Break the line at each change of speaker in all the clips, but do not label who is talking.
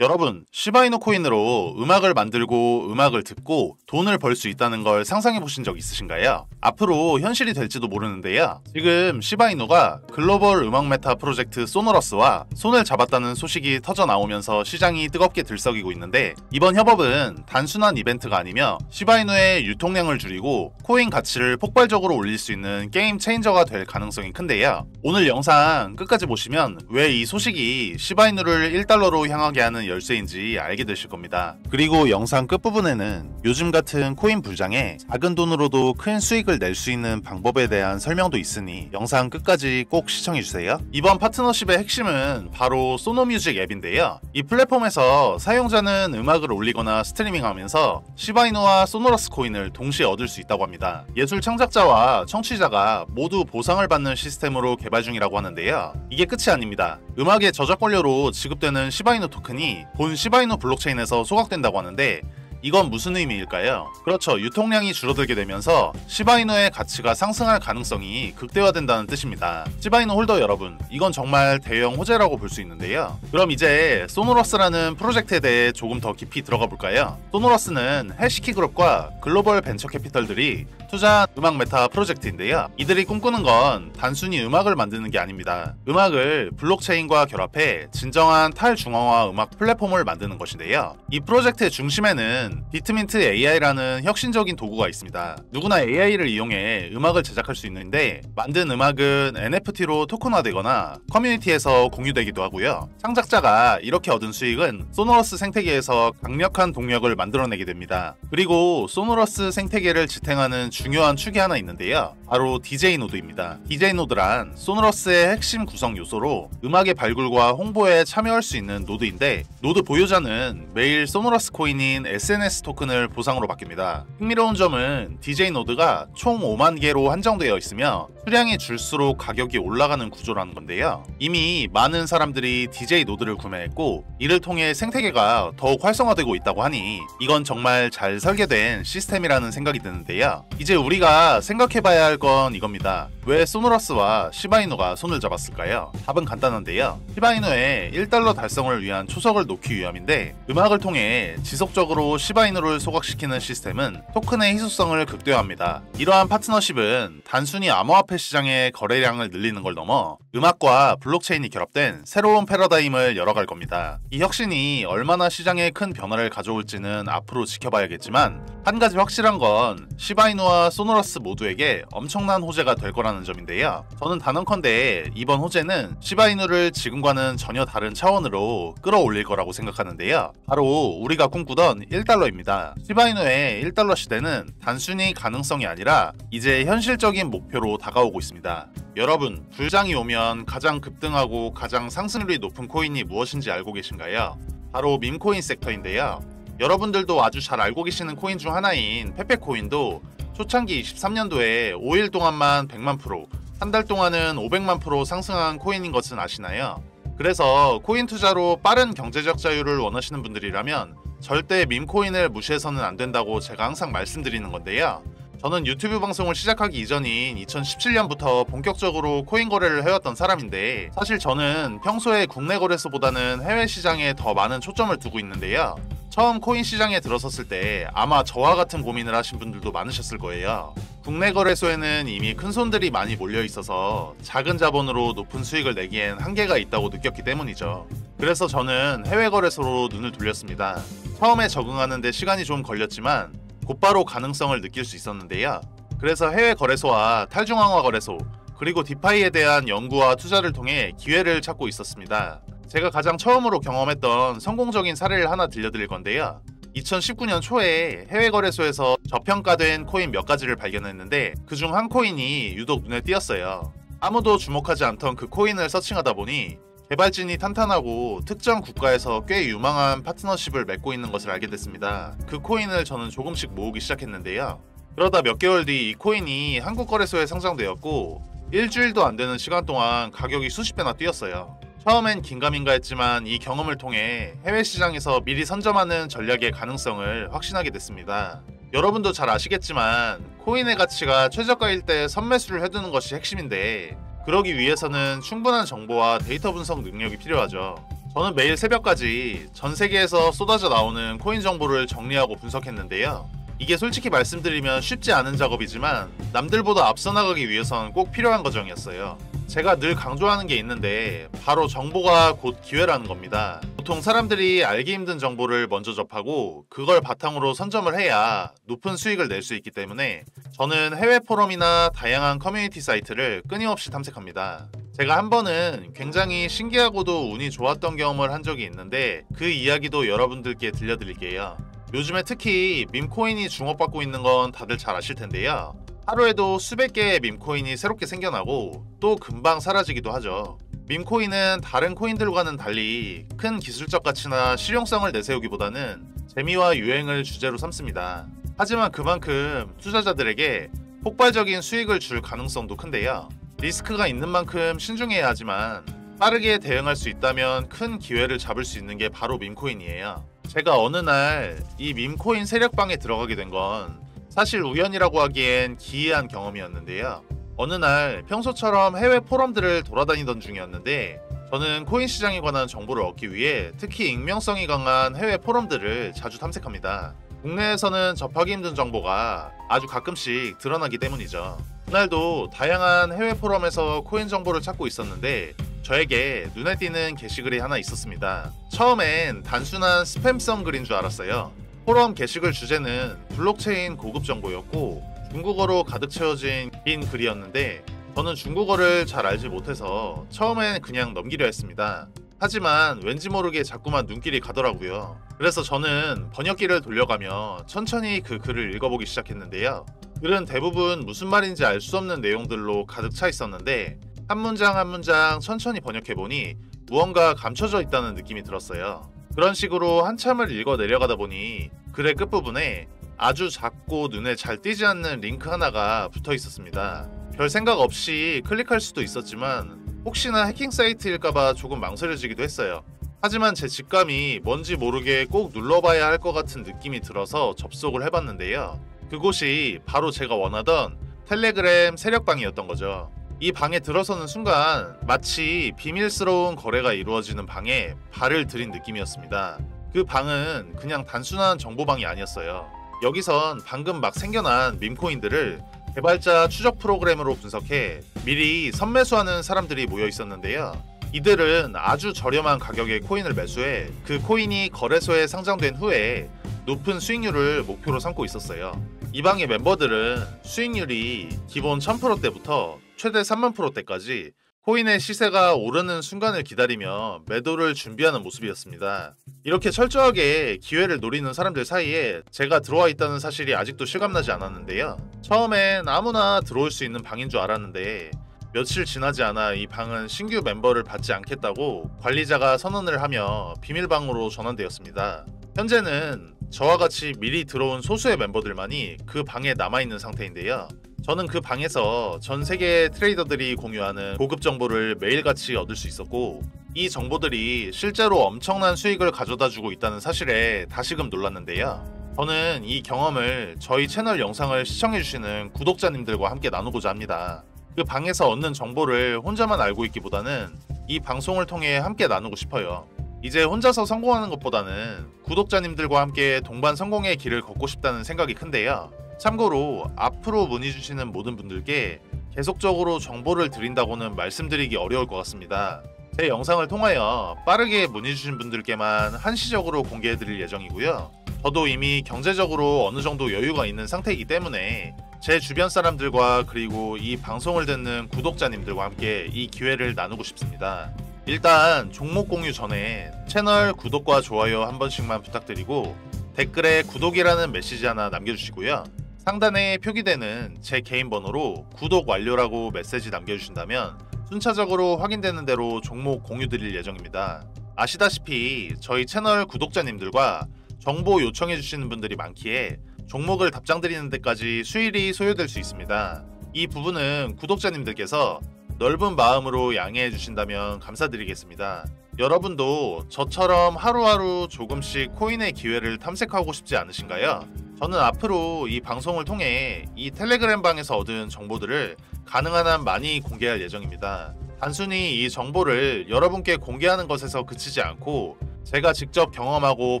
여러분, 시바이누 코인으로 음악을 만들고 음악을 듣고 돈을 벌 수 있다는 걸 상상해 보신 적 있으신가요? 앞으로 현실이 될지도 모르는데요. 지금 시바이누가 글로벌 음악 메타 프로젝트 소노러스와 손을 잡았다는 소식이 터져 나오면서 시장이 뜨겁게 들썩이고 있는데, 이번 협업은 단순한 이벤트가 아니며 시바이누의 유통량을 줄이고 코인 가치를 폭발적으로 올릴 수 있는 게임 체인저가 될 가능성이 큰데요. 오늘 영상 끝까지 보시면 왜 이 소식이 시바이누를 1달러로 향하게 하는 열쇠인지 알게 되실 겁니다. 그리고 영상 끝부분에는 요즘 같은 코인 불장에 작은 돈으로도 큰 수익을 낼 수 있는 방법에 대한 설명도 있으니 영상 끝까지 꼭 시청해주세요. 이번 파트너십의 핵심은 바로 소노뮤직 앱인데요. 이 플랫폼에서 사용자는 음악을 올리거나 스트리밍하면서 시바이누와 소노러스 코인을 동시에 얻을 수 있다고 합니다. 예술 창작자와 청취자가 모두 보상을 받는 시스템으로 개발 중이라고 하는데요. 이게 끝이 아닙니다. 음악의 저작권료로 지급되는 시바이누 토큰이 본 시바이누 블록체인에서 소각된다고 하는데, 이건 무슨 의미일까요? 그렇죠. 유통량이 줄어들게 되면서 시바이누의 가치가 상승할 가능성이 극대화된다는 뜻입니다. 시바이누 홀더 여러분, 이건 정말 대형 호재라고 볼 수 있는데요. 그럼 이제 소노러스라는 프로젝트에 대해 조금 더 깊이 들어가 볼까요? 소노러스는 해시키 그룹과 글로벌 벤처 캐피털들이 투자한 음악 메타 프로젝트인데요. 이들이 꿈꾸는 건 단순히 음악을 만드는 게 아닙니다. 음악을 블록체인과 결합해 진정한 탈중앙화 음악 플랫폼을 만드는 것인데요. 이 프로젝트의 중심에는 비트민트 AI라는 혁신적인 도구가 있습니다. 누구나 AI를 이용해 음악을 제작할 수 있는데, 만든 음악은 NFT로 토큰화되거나 커뮤니티에서 공유되기도 하고요. 창작자가 이렇게 얻은 수익은 소노러스 생태계에서 강력한 동력을 만들어내게 됩니다. 그리고 소노러스 생태계를 지탱하는 중요한 축이 하나 있는데요. 바로 DJ 노드입니다. DJ 노드란 소노러스의 핵심 구성 요소로 음악의 발굴과 홍보에 참여할 수 있는 노드인데, 노드 보유자는 매일 소노러스 코인인 SNS 토큰을 보상으로 받습니다. 흥미로운 점은 DJ 노드가 총 5만 개로 한정되어 있으며 수량이 줄수록 가격이 올라가는 구조라는 건데요. 이미 많은 사람들이 DJ 노드를 구매했고, 이를 통해 생태계가 더욱 활성화되고 있다고 하니 이건 정말 잘 설계된 시스템이라는 생각이 드는데요. 이제 우리가 생각해봐야 할 건 이겁니다. 왜 소노러스와 시바이누가 손을 잡았을까요? 답은 간단한데요. 시바이누의 1달러 달성을 위한 초석을 놓기 위함인데, 음악을 통해 지속적으로 시바이누를 소각시키는 시스템은 토큰의 희소성을 극대화합니다. 이러한 파트너십은 단순히 암호화폐 시장의 거래량을 늘리는 걸 넘어 음악과 블록체인이 결합된 새로운 패러다임을 열어갈 겁니다. 이 혁신이 얼마나 시장에 큰 변화를 가져올지는 앞으로 지켜봐야겠지만, 한 가지 확실한 건 시바이누와 소노러스 모두에게 엄청난 호재가 될 거라는 점인데요. 저는 단언컨대 이번 호재는 시바이누를 지금과는 전혀 다른 차원으로 끌어올릴 거라고 생각하는데요. 바로 우리가 꿈꾸던 1달러입니다. 시바이누의 1달러 시대는 단순히 가능성이 아니라 이제 현실적인 목표로 다가오고 있습니다. 여러분, 불장이 오면 가장 급등하고 가장 상승률이 높은 코인이 무엇인지 알고 계신가요? 바로 밈코인 섹터인데요. 여러분들도 아주 잘 알고 계시는 코인 중 하나인 페페코인도 초창기 23년도에 5일 동안만 100만 프로, 한 달 동안은 500만 프로 상승한 코인인 것은 아시나요? 그래서 코인 투자로 빠른 경제적 자유를 원하시는 분들이라면 절대 밈코인을 무시해서는 안 된다고 제가 항상 말씀드리는 건데요. 저는 유튜브 방송을 시작하기 이전인 2017년부터 본격적으로 코인 거래를 해왔던 사람인데, 사실 저는 평소에 국내 거래소보다는 해외 시장에 더 많은 초점을 두고 있는데요. 처음 코인 시장에 들어섰을 때 아마 저와 같은 고민을 하신 분들도 많으셨을 거예요. 국내 거래소에는 이미 큰 손들이 많이 몰려 있어서 작은 자본으로 높은 수익을 내기엔 한계가 있다고 느꼈기 때문이죠. 그래서 저는 해외 거래소로 눈을 돌렸습니다. 처음에 적응하는데 시간이 좀 걸렸지만 곧바로 가능성을 느낄 수 있었는데요. 그래서 해외 거래소와 탈중앙화 거래소, 그리고 디파이에 대한 연구와 투자를 통해 기회를 찾고 있었습니다. 제가 가장 처음으로 경험했던 성공적인 사례를 하나 들려드릴 건데요. 2019년 초에 해외 거래소에서 저평가된 코인 몇 가지를 발견했는데, 그중 한 코인이 유독 눈에 띄었어요. 아무도 주목하지 않던 그 코인을 서칭하다 보니 개발진이 탄탄하고 특정 국가에서 꽤 유망한 파트너십을 맺고 있는 것을 알게 됐습니다. 그 코인을 저는 조금씩 모으기 시작했는데요. 그러다 몇 개월 뒤 이 코인이 한국 거래소에 상장되었고, 일주일도 안 되는 시간 동안 가격이 수십 배나 뛰었어요. 처음엔 긴가민가 했지만 이 경험을 통해 해외 시장에서 미리 선점하는 전략의 가능성을 확신하게 됐습니다. 여러분도 잘 아시겠지만 코인의 가치가 최저가일 때 선매수를 해두는 것이 핵심인데, 그러기 위해서는 충분한 정보와 데이터 분석 능력이 필요하죠. 저는 매일 새벽까지 전 세계에서 쏟아져 나오는 코인 정보를 정리하고 분석했는데요. 이게 솔직히 말씀드리면 쉽지 않은 작업이지만 남들보다 앞서 나가기 위해선 꼭 필요한 과정이었어요. 제가 늘 강조하는 게 있는데 바로 정보가 곧 기회라는 겁니다. 보통 사람들이 알기 힘든 정보를 먼저 접하고 그걸 바탕으로 선점을 해야 높은 수익을 낼 수 있기 때문에 저는 해외 포럼이나 다양한 커뮤니티 사이트를 끊임없이 탐색합니다. 제가 한 번은 굉장히 신기하고도 운이 좋았던 경험을 한 적이 있는데 그 이야기도 여러분들께 들려드릴게요. 요즘에 특히 밈코인이 주목받고 있는 건 다들 잘 아실 텐데요. 하루에도 수백 개의 밈코인이 새롭게 생겨나고 또 금방 사라지기도 하죠. 밈코인은 다른 코인들과는 달리 큰 기술적 가치나 실용성을 내세우기보다는 재미와 유행을 주제로 삼습니다. 하지만 그만큼 투자자들에게 폭발적인 수익을 줄 가능성도 큰데요. 리스크가 있는 만큼 신중해야 하지만 빠르게 대응할 수 있다면 큰 기회를 잡을 수 있는 게 바로 밈코인이에요. 제가 어느 날 이 밈코인 세력방에 들어가게 된 건 사실 우연이라고 하기엔 기이한 경험이었는데요. 어느 날 평소처럼 해외 포럼들을 돌아다니던 중이었는데 저는 코인 시장에 관한 정보를 얻기 위해 특히 익명성이 강한 해외 포럼들을 자주 탐색합니다. 국내에서는 접하기 힘든 정보가 아주 가끔씩 드러나기 때문이죠. 그날도 다양한 해외 포럼에서 코인 정보를 찾고 있었는데 저에게 눈에 띄는 게시글이 하나 있었습니다. 처음엔 단순한 스팸성 글인 줄 알았어요. 포럼 게시글 주제는 블록체인 고급 정보였고 중국어로 가득 채워진 긴 글이었는데 저는 중국어를 잘 알지 못해서 처음엔 그냥 넘기려 했습니다. 하지만 왠지 모르게 자꾸만 눈길이 가더라고요. 그래서 저는 번역기를 돌려가며 천천히 그 글을 읽어보기 시작했는데요. 글은 대부분 무슨 말인지 알 수 없는 내용들로 가득 차 있었는데 한 문장 한 문장 천천히 번역해보니 무언가 감춰져 있다는 느낌이 들었어요. 그런 식으로 한참을 읽어 내려가다 보니 글의 끝부분에 아주 작고 눈에 잘 띄지 않는 링크 하나가 붙어 있었습니다. 별 생각 없이 클릭할 수도 있었지만 혹시나 해킹 사이트일까봐 조금 망설여지기도 했어요. 하지만 제 직감이 뭔지 모르게 꼭 눌러봐야 할 것 같은 느낌이 들어서 접속을 해봤는데요. 그곳이 바로 제가 원하던 텔레그램 세력방이었던 거죠. 이 방에 들어서는 순간 마치 비밀스러운 거래가 이루어지는 방에 발을 들인 느낌이었습니다. 그 방은 그냥 단순한 정보방이 아니었어요. 여기선 방금 막 생겨난 밈코인들을 개발자 추적 프로그램으로 분석해 미리 선매수하는 사람들이 모여 있었는데요. 이들은 아주 저렴한 가격에 코인을 매수해 그 코인이 거래소에 상장된 후에 높은 수익률을 목표로 삼고 있었어요. 이 방의 멤버들은 수익률이 기본 1000%대부터 최대 30,000%대까지 코인의 시세가 오르는 순간을 기다리며 매도를 준비하는 모습이었습니다. 이렇게 철저하게 기회를 노리는 사람들 사이에 제가 들어와 있다는 사실이 아직도 실감나지 않았는데요. 처음엔 아무나 들어올 수 있는 방인 줄 알았는데 며칠 지나지 않아 이 방은 신규 멤버를 받지 않겠다고 관리자가 선언을 하며 비밀방으로 전환되었습니다. 현재는 저와 같이 미리 들어온 소수의 멤버들만이 그 방에 남아있는 상태인데요. 저는 그 방에서 전 세계의 트레이더들이 공유하는 고급 정보를 매일같이 얻을 수 있었고 이 정보들이 실제로 엄청난 수익을 가져다 주고 있다는 사실에 다시금 놀랐는데요. 저는 이 경험을 저희 채널 영상을 시청해주시는 구독자님들과 함께 나누고자 합니다. 그 방에서 얻는 정보를 혼자만 알고 있기보다는 이 방송을 통해 함께 나누고 싶어요. 이제 혼자서 성공하는 것보다는 구독자님들과 함께 동반 성공의 길을 걷고 싶다는 생각이 큰데요. 참고로 앞으로 문의 주시는 모든 분들께 계속적으로 정보를 드린다고는 말씀드리기 어려울 것 같습니다. 제 영상을 통하여 빠르게 문의 주신 분들께만 한시적으로 공개해드릴 예정이고요. 저도 이미 경제적으로 어느 정도 여유가 있는 상태이기 때문에 제 주변 사람들과 그리고 이 방송을 듣는 구독자님들과 함께 이 기회를 나누고 싶습니다. 일단 종목 공유 전에 채널 구독과 좋아요 한 번씩만 부탁드리고 댓글에 구독이라는 메시지 하나 남겨주시고요. 상단에 표기되는 제 개인 번호로 구독 완료라고 메시지 남겨주신다면 순차적으로 확인되는 대로 종목 공유 드릴 예정입니다. 아시다시피 저희 채널 구독자님들과 정보 요청해 주시는 분들이 많기에 종목을 답장 드리는 데까지 수일이 소요될 수 있습니다. 이 부분은 구독자님들께서 넓은 마음으로 양해해 주신다면 감사드리겠습니다. 여러분도 저처럼 하루하루 조금씩 코인의 기회를 탐색하고 싶지 않으신가요? 저는 앞으로 이 방송을 통해 이 텔레그램 방에서 얻은 정보들을 가능한 한 많이 공개할 예정입니다. 단순히 이 정보를 여러분께 공개하는 것에서 그치지 않고 제가 직접 경험하고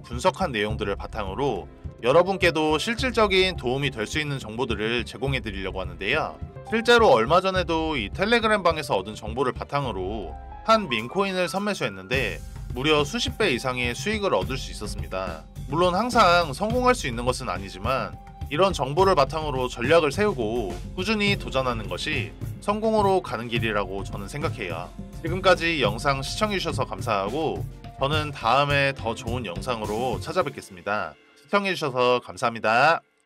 분석한 내용들을 바탕으로 여러분께도 실질적인 도움이 될 수 있는 정보들을 제공해 드리려고 하는데요. 실제로 얼마 전에도 이 텔레그램 방에서 얻은 정보를 바탕으로 한 민코인을 선매수했는데 무려 수십 배 이상의 수익을 얻을 수 있었습니다. 물론 항상 성공할 수 있는 것은 아니지만 이런 정보를 바탕으로 전략을 세우고 꾸준히 도전하는 것이 성공으로 가는 길이라고 저는 생각해요. 지금까지 영상 시청해주셔서 감사하고 저는 다음에 더 좋은 영상으로 찾아뵙겠습니다. 시청해주셔서 감사합니다.